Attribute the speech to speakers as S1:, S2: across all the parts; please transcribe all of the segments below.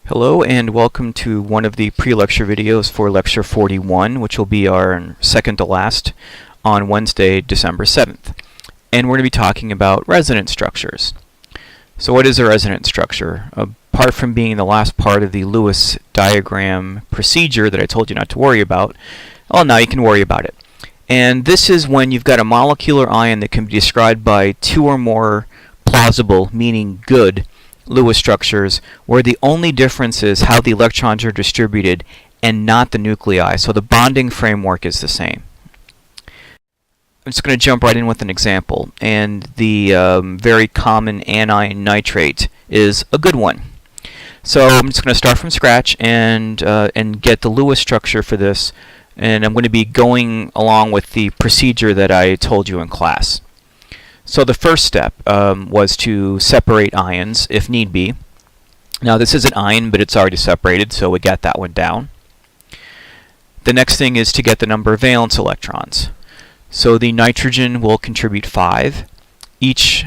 S1: Hello and welcome to one of the pre-lecture videos for Lecture 41, which will be our second to last on Wednesday, December 7th. And we're going to be talking about resonance structures. So what is a resonance structure? Apart from being the last part of the Lewis diagram procedure that I told you not to worry about, well, now you can worry about it. And this is when you've got a molecular ion that can be described by two or more plausible, meaning good, Lewis structures, where the only difference is how the electrons are distributed and not the nuclei. So the bonding framework is the same. I'm just going to jump right in with an example, and the very common anion nitrate is a good one. So I'm just going to start from scratch and get the Lewis structure for this, and I'm going to be going along with the procedure that I told you in class. So the first step was to separate ions if need be. Now this is an ion, but it's already separated, so we got that one down. The next thing is to get the number of valence electrons. So the nitrogen will contribute 5. Each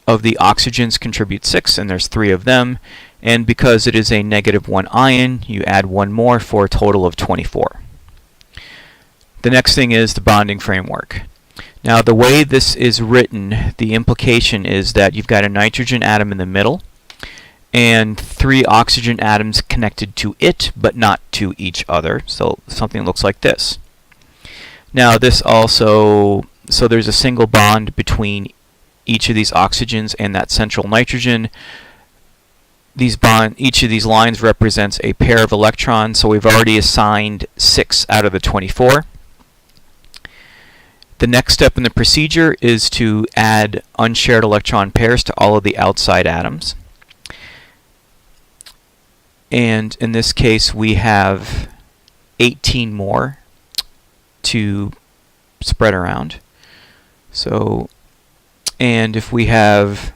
S1: of the oxygens contribute 6, and there's 3 of them. And because it is a -1 ion, you add 1 more for a total of 24. The next thing is the bonding framework. Now the way this is written, the implication is that you've got a nitrogen atom in the middle and 3 oxygen atoms connected to it but not to each other. So something that looks like this. Now this also, so there's a single bond between each of these oxygens and that central nitrogen. Each of these lines represents a pair of electrons, so we've already assigned 6 out of the 24. The next step in the procedure is to add unshared electron pairs to all of the outside atoms. And in this case, we have 18 more to spread around. So, and if we have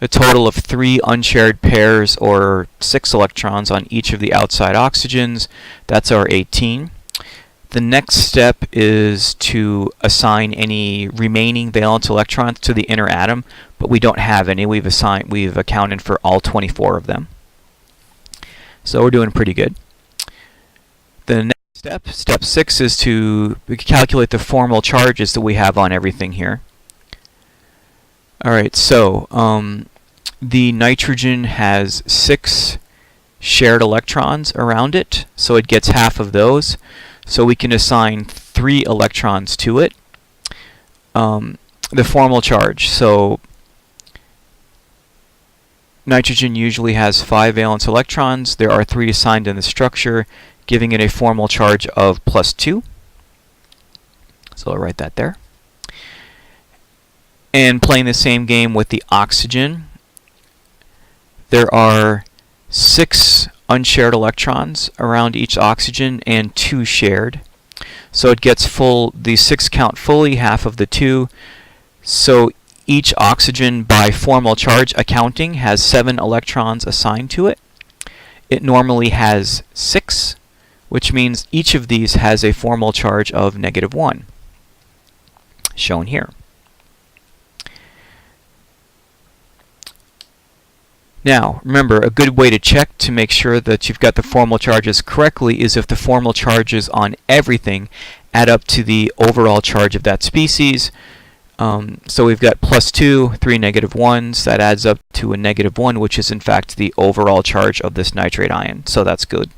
S1: a total of 3 unshared pairs or 6 electrons on each of the outside oxygens, that's our 18. The next step is to assign any remaining valence electrons to the inner atom, but we don't have any. We've accounted for all 24 of them. So we're doing pretty good. The next step, step 6, is to calculate the formal charges that we have on everything here. Alright, so the nitrogen has 6 shared electrons around it, so it gets half of those. So we can assign 3 electrons to it. The formal charge. So nitrogen usually has 5 valence electrons. There are 3 assigned in the structure, giving it a formal charge of +2. So I'll write that there. And playing the same game with the oxygen, there are 6 unshared electrons around each oxygen and 2 shared. So it gets the 6 count fully, half of the 2. So each oxygen by formal charge accounting has 7 electrons assigned to it. It normally has 6, which means each of these has a formal charge of -1, shown here. Now, remember, a good way to check to make sure that you've got the formal charges correctly is if the formal charges on everything add up to the overall charge of that species. So we've got +2, 3 -1s, that adds up to a -1, which is in fact the overall charge of this nitrate ion, so that's good.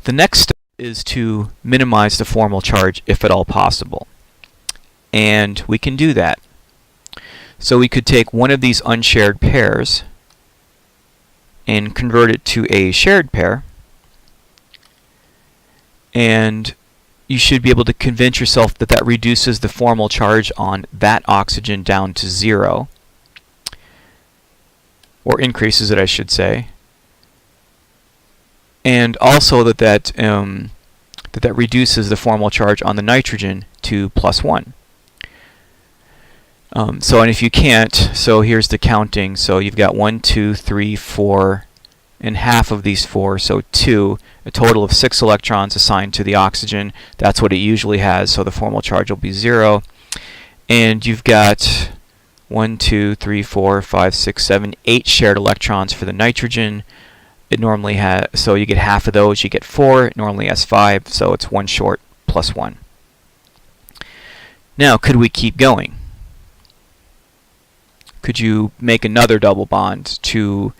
S1: The next step is to minimize the formal charge if at all possible. And we can do that. So we could take one of these unshared pairs and convert it to a shared pair, and you should be able to convince yourself that that reduces the formal charge on that oxygen down to 0, or increases it, I should say, and also that reduces the formal charge on the nitrogen to +1. And if you can't, so here's the counting. So you've got 1, 2, 3, 4, and half of these 4, so 2, a total of 6 electrons assigned to the oxygen. That's what it usually has, so the formal charge will be 0. And you've got 1, 2, 3, 4, 5, 6, 7, 8 shared electrons for the nitrogen. It normally has, so you get half of those, you get 4. It normally has 5, so it's 1 short plus 1. Now, could we keep going? Could you make another double bond to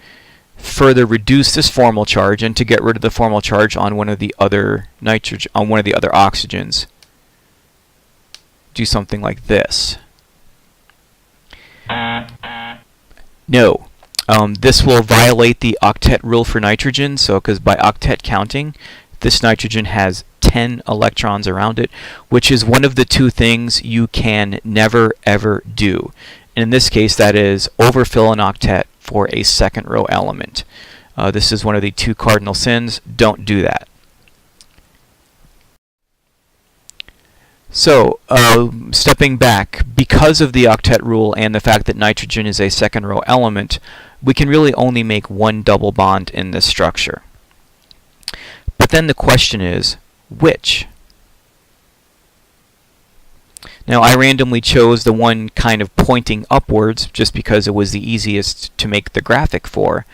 S1: further reduce this formal charge and to get rid of the formal charge on one of the other oxygens? Do something like this. No. This will violate the octet rule for nitrogen, so because by octet counting, this nitrogen has 10 electrons around it, which is one of the two things you can never ever do. And in this case, that is overfill an octet for a second row element. This is one of the two cardinal sins. Don't do that. So, stepping back, because of the octet rule and the fact that nitrogen is a second row element, we can really only make one double bond in this structure. But then the question is, which? Now, I randomly chose the one kind of pointing upwards just because it was the easiest to make the graphic for,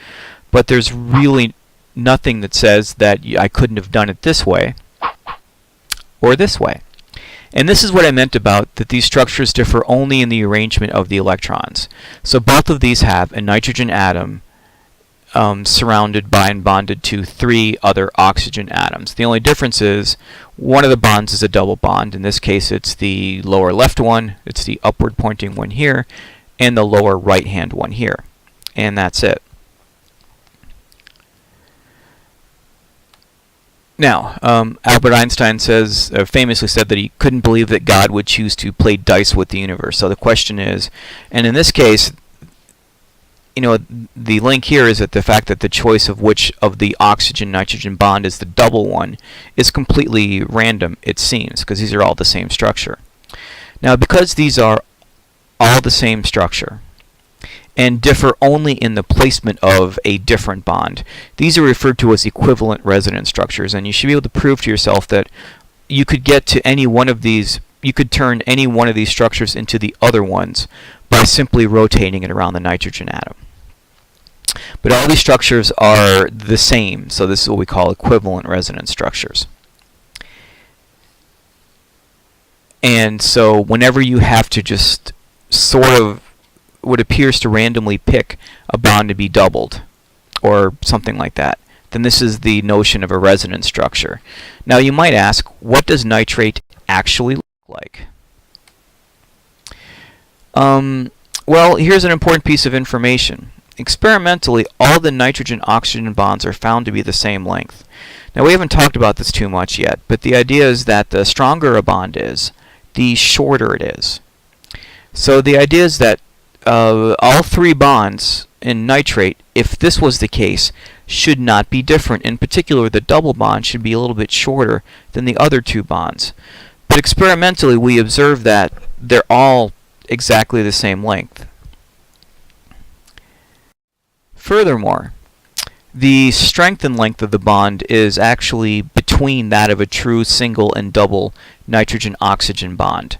S1: but there's really nothing that says that I couldn't have done it this way or this way. And this is what I meant about that these structures differ only in the arrangement of the electrons. So both of these have a nitrogen atom surrounded by and bonded to 3 other oxygen atoms. The only difference is one of the bonds is a double bond. In this case, it's the lower left one, it's the upward pointing one here, and the lower right hand one here. And that's it. Now, Albert Einstein famously said that he couldn't believe that God would choose to play dice with the universe. So the question is, and in this case, you know, the link here is that the fact that the choice of which of the oxygen-nitrogen bond is the double one is completely random, it seems, because these are all the same structure. Now, because these are all the same structure and differ only in the placement of a different bond, these are referred to as equivalent resonance structures, and you should be able to prove to yourself that you could get to any one of these, you could turn any one of these structures into the other ones by simply rotating it around the nitrogen atom. But all these structures are the same, so this is what we call equivalent resonance structures. And so whenever you have to just sort of what appears to randomly pick a bond to be doubled, or something like that, then this is the notion of a resonance structure. Now you might ask, what does nitrate actually look like? Well, here's an important piece of information. Experimentally, all the nitrogen-oxygen bonds are found to be the same length. Now, we haven't talked about this too much yet, but the idea is that the stronger a bond is, the shorter it is. So the idea is that all 3 bonds in nitrate, if this was the case, should not be different. In particular, the double bond should be a little bit shorter than the other 2 bonds. But experimentally, we observe that they're all exactly the same length. Furthermore, the strength and length of the bond is actually between that of a true single and double nitrogen-oxygen bond.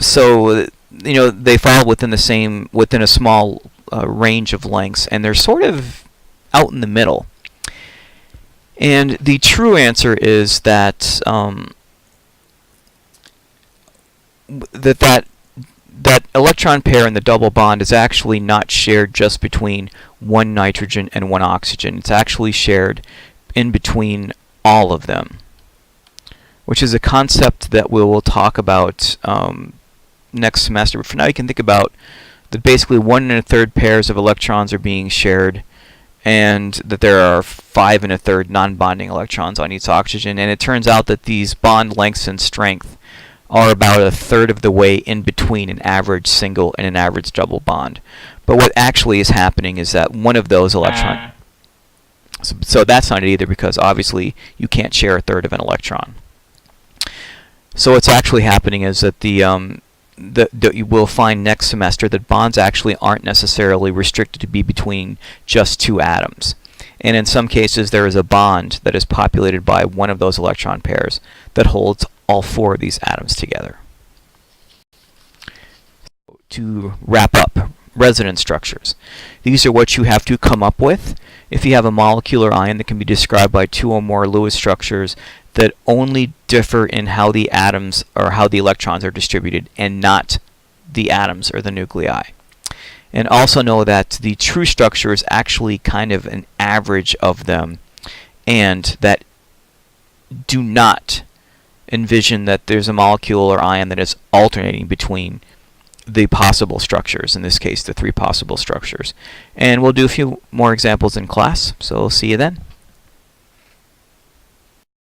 S1: So, you know, they fall within a small range of lengths, and they're sort of out in the middle. And the true answer is that that electron pair in the double bond is actually not shared just between one nitrogen and one oxygen. It's actually shared in between all of them, which is a concept that we will talk about next semester. But for now, you can think about that basically 1 1/3 pairs of electrons are being shared, and that there are 5 1/3 non-bonding electrons on each oxygen. And it turns out that these bond lengths and strength are about 1/3 of the way in between an average single and an average double bond. But what actually is happening is that one of those electrons... So that's not it either, because obviously you can't share 1/3 of an electron. So what's actually happening is that you will find next semester that bonds actually aren't necessarily restricted to be between just 2 atoms. And in some cases, there is a bond that is populated by one of those electron pairs that holds all 4 of these atoms together. to wrap up resonance structures. These are what you have to come up with if you have a molecular ion that can be described by two or more Lewis structures that only differ in how the atoms or how the electrons are distributed and not the atoms or the nuclei. And also know that the true structure is actually kind of an average of them, and that do not envision that there's a molecule or ion that is alternating between the possible structures, in this case the three possible structures. And we'll do a few more examples in class, so see you then.